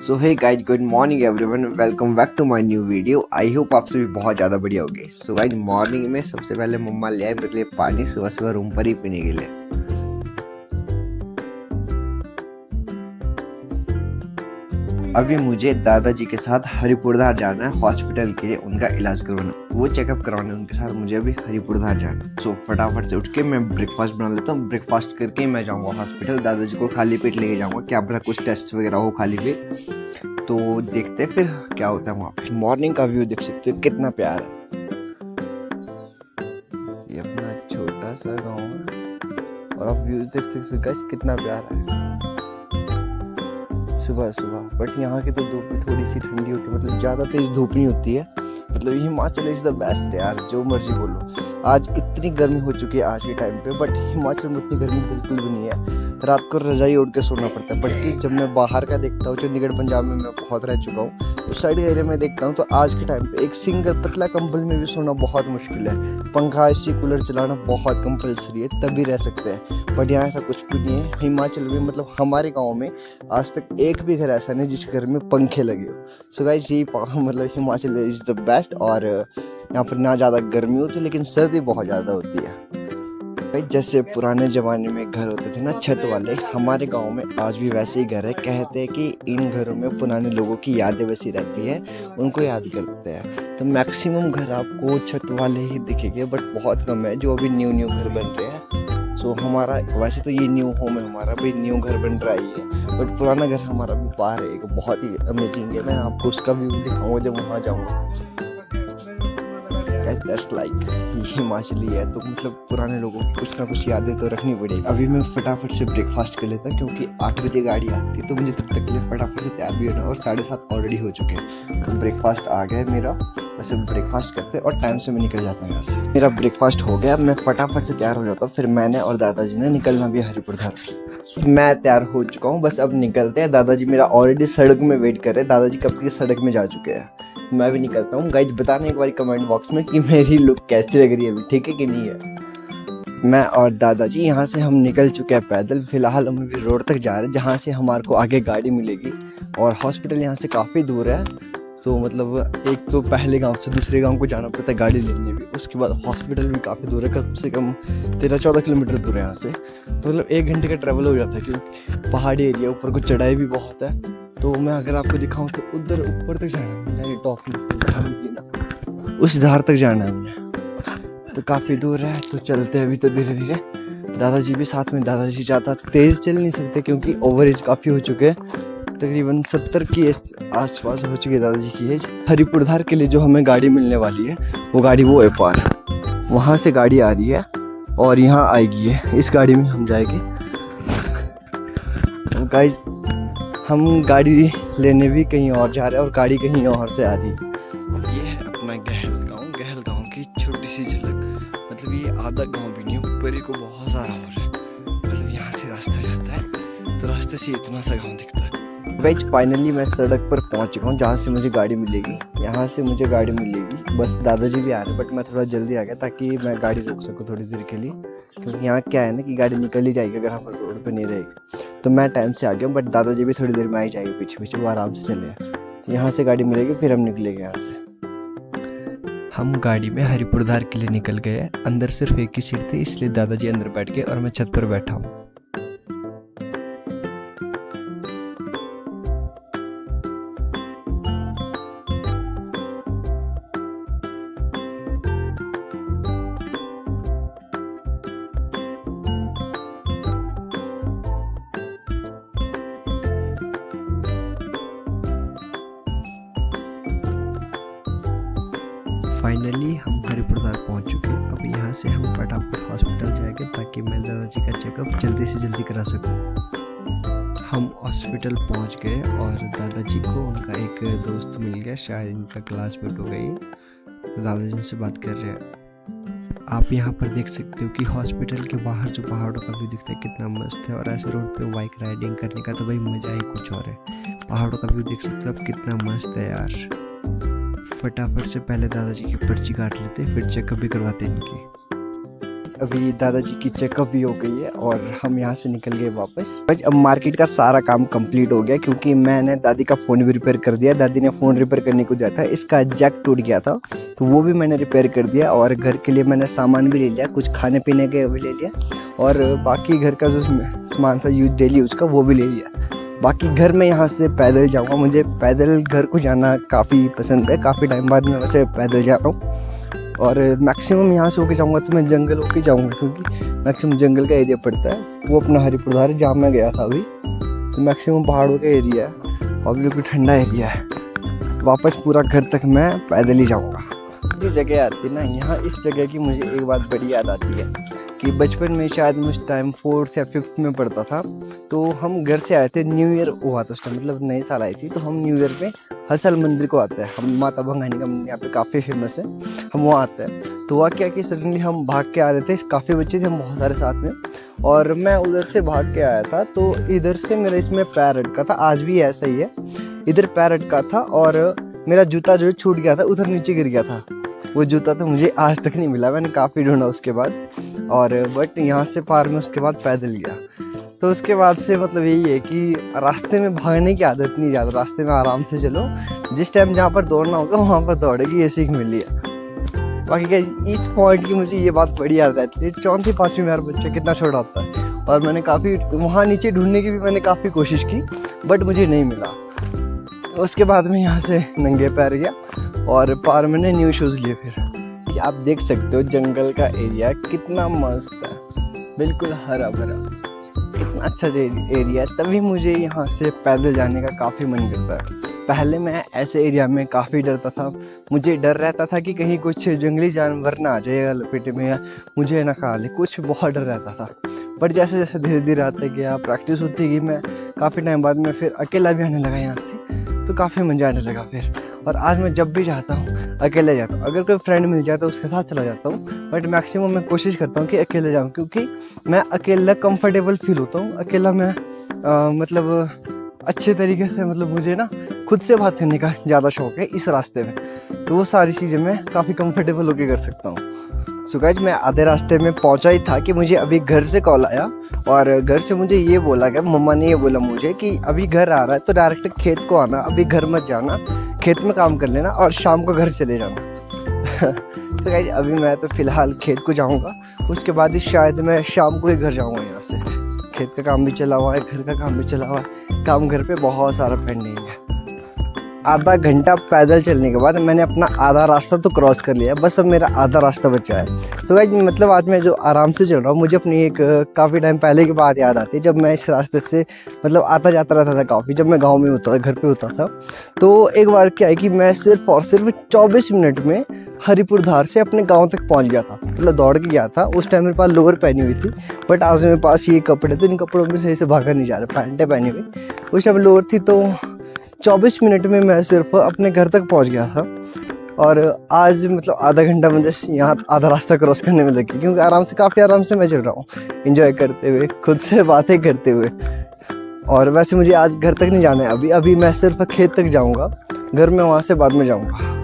So hey guys, good morning everyone, welcome back to my new video. I hope आप सभी बहुत ज़्यादा बढ़िया होंगे। सो गाइज, मॉर्निंग में सबसे पहले मम्मा ले आए मेरे लिए पानी सुबह सुबह रूम पर ही पीने के लिए। अभी मुझे दादाजी के साथ हरिपुरधार जाना है हॉस्पिटल के लिए, उनका इलाज करवाना, वो चेकअप करवाने उनके साथ मुझे अभी हरिपुरधार जाना है। सो फटाफट से उठ के मैं ब्रेकफास्ट बना लेता हूँ। ब्रेकफास्ट करके मैं जाऊँगा हॉस्पिटल, दादाजी को खाली पेट लेके जाऊँगा, क्या पता कुछ टेस्ट वगैरह हो खाली पेट। तो देखते हैं फिर क्या होता है वहाँ पे। मॉर्निंग का व्यू देख सकते हो कितना प्यारा है। ये अपना छोटा सा गाँव है और आप व्यू देख सकते हो गाइस कितना प्यारा है सुबह सुबह। बट यहाँ की तो धूप भी थोड़ी सी ठंडी होती है, मतलब ज़्यादा तेज धूप नहीं होती है। मतलब हिमाचल इज़ द बेस्ट यार, जो मर्जी बोलो। आज इतनी गर्मी हो चुकी है आज के टाइम पे, बट हिमाचल में उतनी गर्मी बिल्कुल भी नहीं है। रात को रजाई ओढ़ के सोना पड़ता है। बट जब मैं बाहर का देखता हूँ, चंडीगढ़ पंजाब में मैं बहुत रह चुका हूँ, उस साइड एरिया में देखता हूँ तो आज के टाइम पे एक सिंगल पतला कंबल में भी सोना बहुत मुश्किल है। पंखा एसी कूलर चलाना बहुत कंपलसरी है, तभी रह सकते हैं। बट यहाँ ऐसा कुछ भी नहीं है हिमाचल में। मतलब हमारे गाँव में आज तक एक भी घर ऐसा नहीं जिसके घर में पंखे लगे हो। सो गाइस, ये मतलब हिमाचल इज़ द बेस्ट। और यहाँ पर ना ज़्यादा गर्मी होती है लेकिन सर्दी बहुत ज़्यादा होती है। भाई जैसे पुराने ज़माने में घर होते थे ना छत वाले, हमारे गांव में आज भी वैसे ही घर है। कहते हैं कि इन घरों में पुराने लोगों की यादें बसी रहती है, उनको याद करते हैं। तो मैक्सिमम घर आपको छत वाले ही दिखेंगे, बट बहुत कम है जो अभी न्यू घर बन रहे हैं। सो हमारा वैसे तो ये न्यू होम है, हमारा भी न्यू घर बन रहा ही है, बट पुराना घर हमारा भी बाहर है, एक बहुत ही अमेजिंग है। मैं आपको उसका व्यू दिखाऊंगा जब वहाँ जाऊँगा। लाइक ये हिमाचली है तो मतलब पुराने लोगों की कुछ ना कुछ यादें तो रखनी पड़ेगी। अभी मैं फटाफट से ब्रेकफास्ट कर लेता क्योंकि 8 बजे गाड़ी आती है, तो मुझे तब तक के लिए फटाफट से तैयार भी होना, और 7:30 ऑलरेडी हो चुके हैं। तो ब्रेकफास्ट आ गया है मेरा, बस ब्रेकफास्ट करते और टाइम से मैं निकल जाता हूँ यहाँ से। मेरा ब्रेकफास्ट हो गया, मैं फटाफट से तैयार हो जाता हूँ। फिर मैंने और दादाजी ने निकलना भी हरिपुरधार। मैं तैयार हो चुका हूँ, बस अब निकलते हैं। दादाजी मेरा ऑलरेडी सड़क में वेट कर रहे हैं, दादाजी कब की सड़क में जा चुके हैं। मैं भी निकलता हूँ। गाइज बताना एक बार कमेंट बॉक्स में कि मेरी लुक कैसी लग रही है अभी, ठीक है कि नहीं है। मैं और दादाजी यहाँ से हम निकल चुके हैं पैदल। फिलहाल हम अभी रोड तक जा रहे हैं जहाँ से हमारे को आगे गाड़ी मिलेगी, और हॉस्पिटल यहाँ से काफ़ी दूर है। तो मतलब एक तो पहले गांव से दूसरे गांव को जाना पड़ता है गाड़ी लेने भी, उसके बाद हॉस्पिटल भी काफ़ी दूर है, कम से कम 13-14 किलोमीटर दूर है यहाँ से। तो मतलब 1 घंटे का ट्रैवल हो जाता है, क्योंकि पहाड़ी एरिया, ऊपर को चढ़ाई भी बहुत है। तो मैं अगर आपको दिखाऊं तो उधर ऊपर तक जाना है, टॉप में उस धार तक जाना है हमने, तो काफ़ी दूर है। तो चलते हैं अभी तो धीरे धीरे। दादाजी भी साथ में, दादाजी ज़्यादा तेज़ चल नहीं सकते क्योंकि ओवर एज काफ़ी हो चुके हैं, तकरीबन 70 की आसपास हो चुकी है दादाजी की एज। हरिपुरधार के लिए जो हमें गाड़ी मिलने वाली है, वो गाड़ी वो है पार, वहाँ से गाड़ी आ रही है और यहाँ आएगी है, इस गाड़ी में हम जाएंगे। तो गाइस, हम गाड़ी लेने भी कहीं और जा रहे हैं और गाड़ी कहीं और से आ रही है। ये है अपना गहल गाँव की छोटी सी झलक। मतलब ये आधा गाँव भी नहीं, ऊपर ही को बहुत सारा और है। मतलब यहाँ से रास्ता जाता है, तो रास्ते से इतना सा गाँव दिखता है। गाइस फाइनली मैं सड़क पर पहुंच चुका हूँ जहाँ से मुझे गाड़ी मिलेगी। यहाँ से मुझे गाड़ी मिलेगी, बस दादाजी भी आ रहे हैं, बट मैं थोड़ा जल्दी आ गया ताकि मैं गाड़ी रोक सकूँ थोड़ी देर के लिए, क्योंकि यहाँ क्या है ना कि गाड़ी निकल ही जाएगी अगर हम रोड पे नहीं रहेगी। तो मैं टाइम से आ गया हूँ, बट दादाजी भी थोड़ी देर में आ ही जाएंगे, पीछे पीछे वो आराम से चले। तो यहाँ से गाड़ी मिलेगी, फिर हम निकलेंगे यहाँ से। हम गाड़ी में हरिपुरधार के लिए निकल गए। अंदर सिर्फ एक ही सीट थी, इसलिए दादाजी अंदर बैठ गए और मैं छत पर बैठा हूँ। फाइनली हम हरिपुरधार पहुंच चुके हैं। अब यहाँ से हम फटाफट हॉस्पिटल जाएंगे ताकि मैं दादाजी का चेकअप जल्दी से जल्दी करा सकूं। हम हॉस्पिटल पहुंच गए और दादाजी को उनका एक दोस्त मिल गया, शायद इनका क्लासमेट हो गई, तो दादाजी से बात कर रहे हैं। आप यहाँ पर देख सकते हो कि हॉस्पिटल के बाहर जो पहाड़ों का व्यू दिखता है कितना मस्त है, और ऐसे रोड पे बाइक राइडिंग करने का तो भाई मज़ा ही कुछ और है। पहाड़ों का व्यू देख सकते हो आप, कितना मस्त है यार। फटाफट से पहले दादाजी की पर्ची काट लेते, फिर चेकअप भी करवाते इनकी। अभी दादाजी की चेकअप भी हो गई है और हम यहाँ से निकल गए वापस। बस अब मार्केट का सारा काम कंप्लीट हो गया क्योंकि मैंने दादी का फ़ोन भी रिपेयर कर दिया। दादी ने फ़ोन रिपेयर करने को दिया था, इसका जैक टूट गया था तो वो भी मैंने रिपेयर कर दिया। और घर के लिए मैंने सामान भी ले लिया, कुछ खाने पीने के भी ले लिया और बाकी घर का जो सामान था डेली यूज़ का वो भी ले लिया। बाकी घर में यहाँ से पैदल जाऊँगा, मुझे पैदल घर को जाना काफ़ी पसंद है। काफ़ी टाइम बाद मैं वैसे पैदल जा रहा हूँ और मैक्सिमम यहाँ से होके जाऊँगा तो मैं जंगल होके जाऊँगा क्योंकि मैक्सिमम जंगल का एरिया पड़ता है। वो अपना हरिपुरधार जहाँ मैं गया था अभी, तो मैक्सिमम पहाड़ों का एरिया है और बिल्कुल ठंडा एरिया है। वापस पूरा घर तक मैं पैदल ही जाऊँगा। जो जगह आती है ना, यहाँ इस जगह की मुझे एक बात बड़ी याद आती है कि बचपन में शायद मैं उस टाइम 4th या 5th में पढ़ता था, तो हम घर से आए थे, न्यू ईयर हुआ था उस टाइम, मतलब नए साल आई थी, तो हम न्यू ईयर पे हर साल मंदिर को आते हैं। हम माता भंगानी का मंदिर यहाँ पे काफ़ी फेमस है, हम वहाँ आते हैं। तो हुआ क्या कि सडनली हम भाग के आ रहे थे, काफ़ी बच्चे थे हम बहुत सारे साथ में, और मैं उधर से भाग के आया था तो इधर से मेरा इसमें पैर अटका था, आज भी ऐसा ही है, इधर पैर अटका था और मेरा जूता जो है छूट गया था, उधर नीचे गिर गया था। वो जूता तो मुझे आज तक नहीं मिला, मैंने काफ़ी ढूंढा उसके बाद, और बट यहाँ से पार में उसके बाद पैदल गया। तो उसके बाद से मतलब यही है कि रास्ते में भागने की आदत नहीं ज़्यादा, रास्ते में आराम से चलो, जिस टाइम जहाँ पर दौड़ना होगा वहाँ पर दौड़ेगी, ये सीख मिली है। बाकी क्या, इस पॉइंट की मुझे ये बात बड़ी याद रहती है, 4th 5वीं में यार बच्चा कितना छोटा होता है, और मैंने काफ़ी वहाँ नीचे ढूंढने की भी मैंने काफ़ी कोशिश की बट मुझे नहीं मिला। उसके बाद में यहाँ से नंगे पैर गया और पार मैंने न्यू शूज़ लिए। फिर आप देख सकते हो जंगल का एरिया कितना मस्त है, बिल्कुल हरा भरा, कितना अच्छा एरिया है। तभी मुझे यहाँ से पैदल जाने का काफ़ी मन करता है। पहले मैं ऐसे एरिया में काफ़ी डरता था, मुझे डर रहता था कि कहीं कुछ जंगली जानवर ना आ जाएगा लपेटे में या मुझे ना खा ले, कुछ बहुत डर रहता था। बट जैसे जैसे धीरे धीरे आता गया, प्रैक्टिस होती गई, मैं काफ़ी टाइम बाद में फिर अकेला भी आने लगा यहाँ से, तो काफ़ी मज़ा आने लगा फिर। और आज मैं जब भी जाता हूँ अकेले जाता हूँ, अगर कोई फ्रेंड मिल जाता है उसके साथ चला जाता हूँ, बट मैक्सिमम मैं कोशिश करता हूँ कि अकेले जाऊँ, क्योंकि मैं अकेला कंफर्टेबल फील होता हूँ। अकेला मैं मतलब अच्छे तरीके से, मतलब मुझे ना खुद से बात करने का ज़्यादा शौक है इस रास्ते में, तो वो सारी चीज़ें मैं काफ़ी कंफर्टेबल होकर कर सकता हूँ। सो गाइस, मैं आधे रास्ते में पहुंचा ही था कि मुझे अभी घर से कॉल आया और घर से मुझे ये बोला गया, मम्मा ने ये बोला मुझे कि अभी घर आ रहा है तो डायरेक्ट खेत को आना, अभी घर मत जाना, खेत में काम कर लेना और शाम को घर चले जाना। तो गाइस अभी मैं तो फ़िलहाल खेत को जाऊंगा, उसके बाद ही शायद मैं शाम को ही घर जाऊंगा। यहाँ से खेत का काम भी चला हुआ है, घर का काम भी चला हुआ है, काम घर पे बहुत सारा पेंडिंग है। आधा घंटा पैदल चलने के बाद मैंने अपना आधा रास्ता तो क्रॉस कर लिया, बस अब मेरा आधा रास्ता बचा है। तो गाइस मतलब आज मैं जो आराम से चल रहा हूँ, मुझे अपनी एक काफ़ी टाइम पहले की बात याद आती है, जब मैं इस रास्ते से मतलब आता जाता रहता था काफ़ी, जब मैं गांव में होता था, घर पे होता था। तो एक बार क्या है कि मैं सिर्फ और सिर्फ 24 मिनट में हरिपुरधार से अपने गाँव तक पहुँच गया था, मतलब दौड़ के गया था। उस टाइम मेरे पास लोअर पहनी हुई थी, बट आज मेरे पास ये कपड़े थे, इन कपड़ों में सही से भागा नहीं जा रहा, पैंटें पहनी हुई, उस टाइम लोअर थी। तो 24 मिनट में मैं सिर्फ अपने घर तक पहुंच गया था, और आज मतलब आधा घंटा मुझे यहाँ आधा रास्ता क्रॉस करने में लग गया, क्योंकि आराम से, काफ़ी आराम से मैं चल रहा हूँ, एंजॉय करते हुए, खुद से बातें करते हुए। और वैसे मुझे आज घर तक नहीं जाना है, अभी मैं सिर्फ खेत तक जाऊँगा, घर में वहाँ से बाद में जाऊँगा।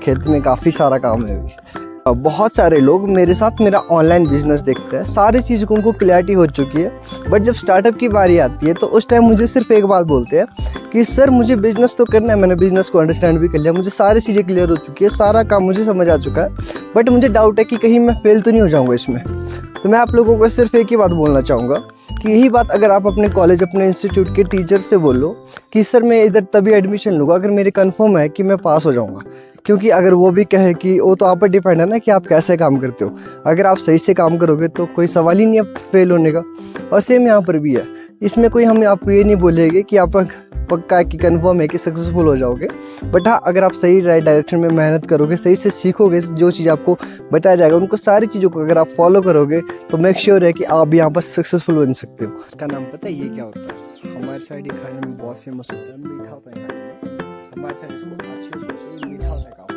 खेत में काफ़ी सारा काम है अभी। बहुत सारे लोग मेरे साथ मेरा ऑनलाइन बिजनेस देखते हैं, सारी चीज़ को उनको क्लैरिटी हो चुकी है, बट जब स्टार्टअप की बारी आती है तो उस टाइम मुझे सिर्फ एक बात बोलते हैं कि सर मुझे बिज़नेस तो करना है, मैंने बिज़नेस को अंडरस्टैंड भी कर लिया, मुझे सारी चीज़ें क्लियर हो चुकी है, सारा काम मुझे समझ आ चुका है, बट मुझे डाउट है कि कहीं मैं फेल तो नहीं हो जाऊँगा इसमें। तो मैं आप लोगों को सिर्फ एक ही बात बोलना चाहूँगा कि यही बात अगर आप अपने कॉलेज, अपने इंस्टीट्यूट के टीचर से बोलो कि सर मैं इधर तभी एडमिशन लूँगा अगर मेरे कन्फर्म है कि मैं पास हो जाऊँगा, क्योंकि अगर वो भी कहे कि वो तो आप पर डिपेंड है ना कि आप कैसे काम करते हो। अगर आप सही से काम करोगे तो कोई सवाल ही नहीं है फेल होने का, और सेम यहाँ पर भी है। इसमें कोई हम आपको ये नहीं बोलेंगे कि आप पक्का है कि कन्फर्म है कि सक्सेसफुल हो जाओगे, बट हाँ अगर आप सही राइट डायरेक्शन में मेहनत करोगे, सही से सीखोगे, जो चीज़ आपको बताया जाएगा उनको सारी चीज़ों को अगर आप फॉलो करोगे तो मेक श्योर है कि आप यहाँ पर सक्सेसफुल बन सकते हो। इसका नाम पता है ये क्या होता है? हमारे साइड ये खाने में बहुत फेमस होता है, मीठा होता है खाने में, हमारे साइड इसको अच्छी होती है, मीठा होता है काफ़ी।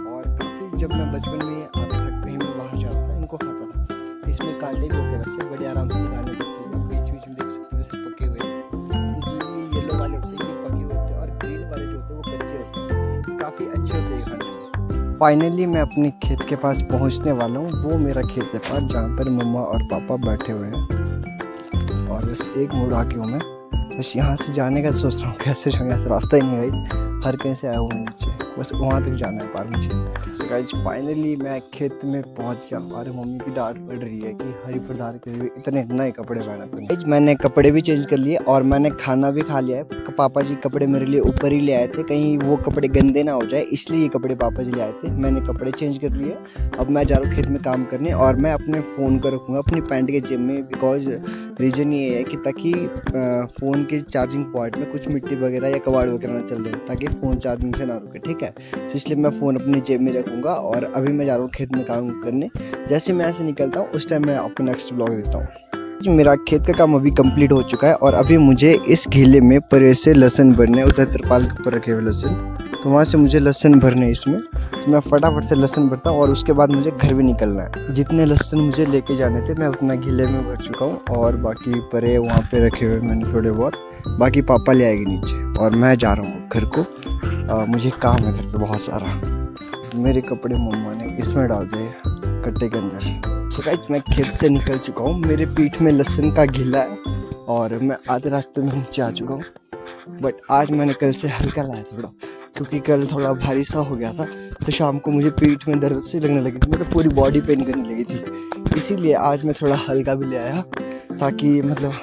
और काफ़ी जब मैं बचपन में आता था, कहीं मैं बाहर जाता था, इनको खाता था। इसमें कांटे भी होते हैं, वैसे बड़े आराम से निकालने पड़ते हैं, बीच बीच में देख सकते हो जैसे पके हुए। तो जो ये येलो वाले होते हैं ये पके होते हैं, और ग्रीन वाले जो होते हैं वो कच्चे होते हैं, काफ़ी अच्छे होते हैं खाने में। फाइनली मैं अपने खेत के पास पहुंचने वाला हूँ। वो मेरा खेत है पास जहाँ पर मम्मा और पापा बैठे हुए हैं और बस एक मोड़ आके हूँ मैं। बस यहाँ से जाने का सोच रहा हूँ कैसे जाऊँ, यहाँ से रास्ता ही नहीं भाई, हर कहीं से आया हूँ नीचे, बस वहाँ तक जाना है पार मुझे। सो गाइस फाइनली मैं खेत में पहुँच गया। हमारे मम्मी की डांट पड़ रही है कि हरी प्रधार के लिए इतने नए कपड़े पहना तूने। मैंने कपड़े भी चेंज कर लिए और मैंने खाना भी खा लिया है। पापा जी कपड़े मेरे लिए ऊपर ही ले आए थे, कहीं वो कपड़े गंदे ना हो जाए, इसलिए ये कपड़े पापा जी ले आए थे। मैंने कपड़े चेंज कर लिए। अब मैं जा रहा हूँ खेत में काम करने और मैं अपने फ़ोन को रखूँगा अपनी पैंट के जेब में, बिकॉज रीज़न ये है कि ताकि फ़ोन के चार्जिंग पॉइंट में कुछ मिट्टी वगैरह या कबाड़ वगैरह ना चल जाए, ताकि फ़ोन चार्जिंग से ना रुके, ठीक है। तो इसलिए मैं फ़ोन अपनी जेब में रखूँगा और अभी मैं जा रहा हूँ खेत में काम करने। जैसे मैं ऐसे निकलता हूँ उस टाइम मैं आपको नेक्स्ट ब्लॉग देता हूँ। मेरा खेत का काम अभी कंप्लीट हो चुका है और अभी मुझे इस घीले में परे से लहसुन भरने, उधर तिरपाल के ऊपर रखे हुए लहसुन, तो वहाँ से मुझे लहसुन भरने इसमें। तो मैं फटाफट से लहसुन भरता हूँ और उसके बाद मुझे घर भी निकलना है। जितने लहसुन मुझे लेके जाने थे मैं उतना घीले में भर चुका हूँ और बाकी परे वहाँ पे रखे हुए मैंने थोड़े बहुत, बाकी पापा ले आएंगे नीचे और मैं जा रहा हूँ घर को। मुझे काम है घर पे बहुत सारा। मेरे कपड़े मम्मा ने इसमें डाल दिए कट्टे के अंदर। सो गाइस मैं खेत से निकल चुका हूँ, मेरे पीठ में लहसुन का घिला है और मैं आधे रास्ते में नीचे आ चुका हूँ। बट आज मैंने कल से हल्का लाया थोड़ा, क्योंकि कल थोड़ा भारी सा हो गया था, तो शाम को मुझे पीठ में दर्द से लगने लगी थी, मतलब पूरी बॉडी पेन करने लगी थी। इसीलिए आज मैं थोड़ा हल्का भी ले आया, ताकि मतलब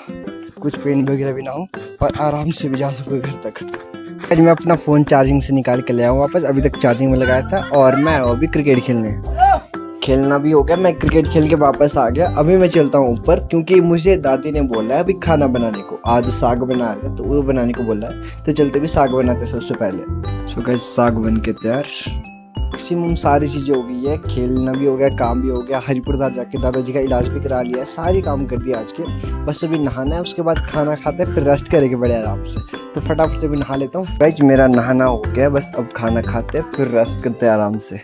कुछ पेन वगैरह भी ना हो और आराम से भी जा सकूँ घर तक। आज मैं अपना फ़ोन चार्जिंग से निकाल के ले आया हूँ वापस, अभी तक चार्जिंग में लगाया था और मैं अभी क्रिकेट खेलना भी हो गया। मैं क्रिकेट खेल के वापस आ गया। अभी मैं चलता हूँ ऊपर, क्योंकि मुझे दादी ने बोला है अभी खाना बनाने को। आज साग बना रहे तो वो बनाने को बोला है, तो चलते भी साग बनाते सबसे पहले। सो गाइस साग बन के तैयार, मैक्सिमम सारी चीज़ें हो गई है, खेलना भी हो गया, काम भी हो गया, हरिपुर जाके दादाजी का इलाज भी करा लिया है, सारी काम कर दिया आज के। बस अभी नहाना है, उसके बाद खाना खाते हैं, फिर रेस्ट करेंगे बड़े आराम से। तो फटाफट से भी नहा लेता हूँ। गाइस मेरा नहाना हो गया, बस अब खाना खाते हैं फिर रेस्ट करते हैं आराम से।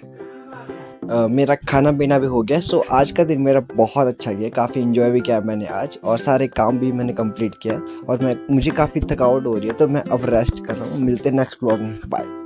मेरा खाना पीना भी हो गया। सो आज का दिन मेरा बहुत अच्छा गया, काफ़ी इन्जॉय भी किया मैंने आज और सारे काम भी मैंने कंप्लीट किया और मुझे काफ़ी थकावट हो रही है, तो मैं अब रेस्ट कर रहा हूँ। मिलते हैं नेक्स्ट ब्लॉग में, बाय।